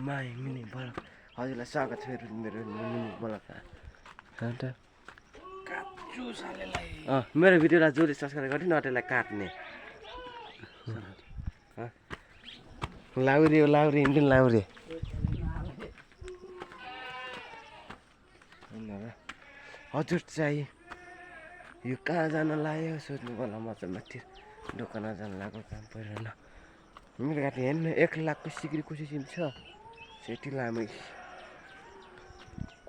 my mini blog हजुरलाई स्वागत छ मेरो मिनी ब्लगमा अन्त काट्छु सालेलाई मेरो भिडियोलाई जसले सब्स्क्राइब गर्छ नटेलाई काट्ने लाउरे इन्डियन लाउरे हजुर चाहिँ यो कहाँ जान लाग्यो सोध्नु होला म चाहिँ माथि दोकानमा जान लागेको काम परेन मेरो गाडी हेर्नु 1 लाखको सिक्री कसै सिम छ सेठी लामै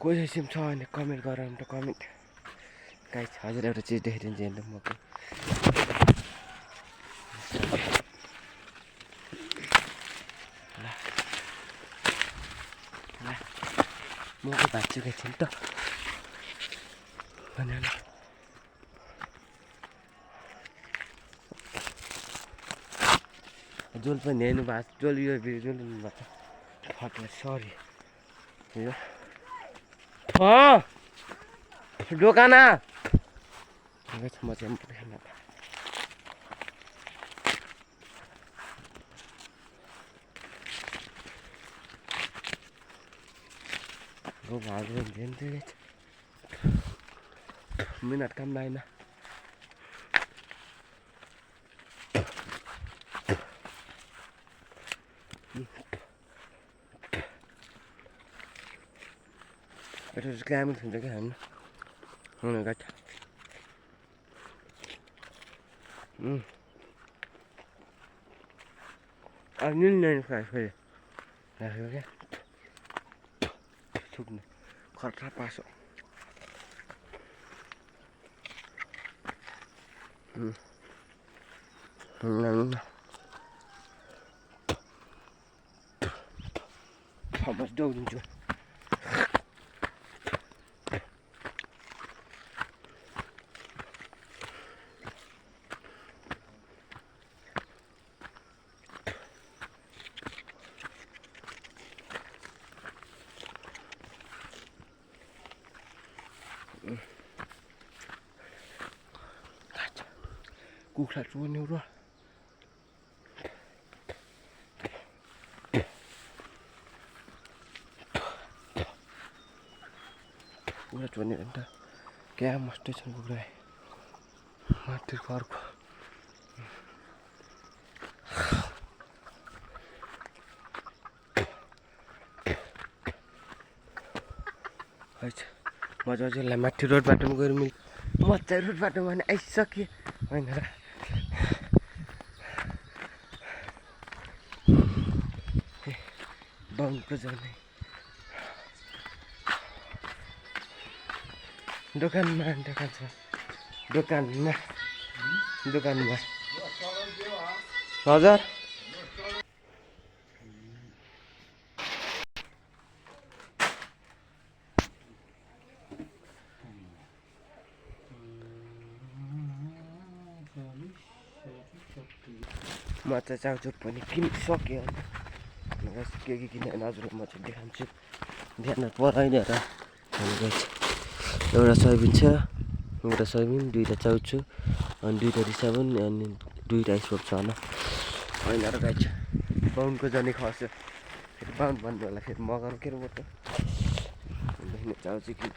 कसै सिम छ भने कमेन्ट गरौँ त कमेन्ट गाइस हजुर एउटा चिज देखाइदिन्छु हेर्नु म मको भाँचुकै थिएँ नि त भनेर जोल पनि हेर्नु भएको जोल यो जोल फट्यो सरी यो दोकाना म चाहिँ खाना गो भागो मिनट काम line itu sekarang sudah kan mana kat ini nih kafe nah oke cukup nih karena pasok apa jauh juga kukhla cuan euro kukhla cuan enta kayak mesti sih kukhla mati korku aja मजा चाहिँ माथि road बाटोमा गएर मिल मजा road बाटोमा भने आइसक्यो हैन र बङको जाने दोकानमा छ दोकानमा हजुर म चाहिँ चाउचुक पनि किनिसकेँ के किने हजुरलाई म चाहिँ देखाउँछु ध्यान पराइन र एउटा सोयाबिन छ एउटा सोयाबिन दुईटा चाउचु अनि दुईटा रिसाबुन अनि दुईटा स्पोप छ होला होइन र गाई छ बाहुनको जाने खस्यो फेरि बाहुन भन्नु होला फेरि मगाउनु के बोट चाउचु कि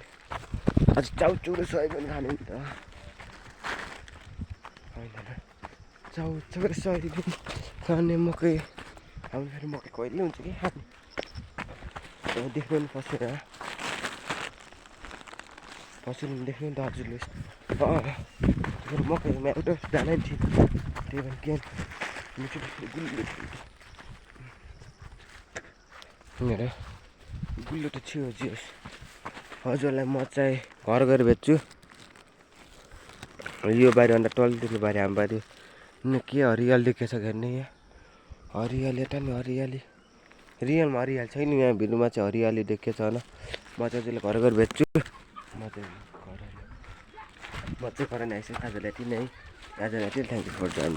अझ चाउचु र सोयाबिन खाने नि त होइन र चाउचु र सोयाबिन खाने मकै हामी फेरि मकै कहिले हुन्छ कि खाने देख्नु नि पसेर पसेर देख्नु नि त हजुरले मकैमा एउटा दाना नि थियो त्यही भएर के मिठो गुल्लो गुल्लो त थियो जियोस् हजुरलाई म चाहिँ घर गएर बेच्छु यो बारीभन्दा टल्लीदेखि बारी हाम्रो बारी के हरियाली देखेछ हेर्ने यहाँ हरियाली यता नि हरियाली रियलमा हरियाली छैन यहाँ भिडियोमा चाहिँ हरियाली देखेछ होला म चाहिँ त्यसले घर गएर बेच्छु म चाहिँ घर आइसकेँ आजलाई यति नै आजलाई यति थ्याङ्क यू फर जोइनिङ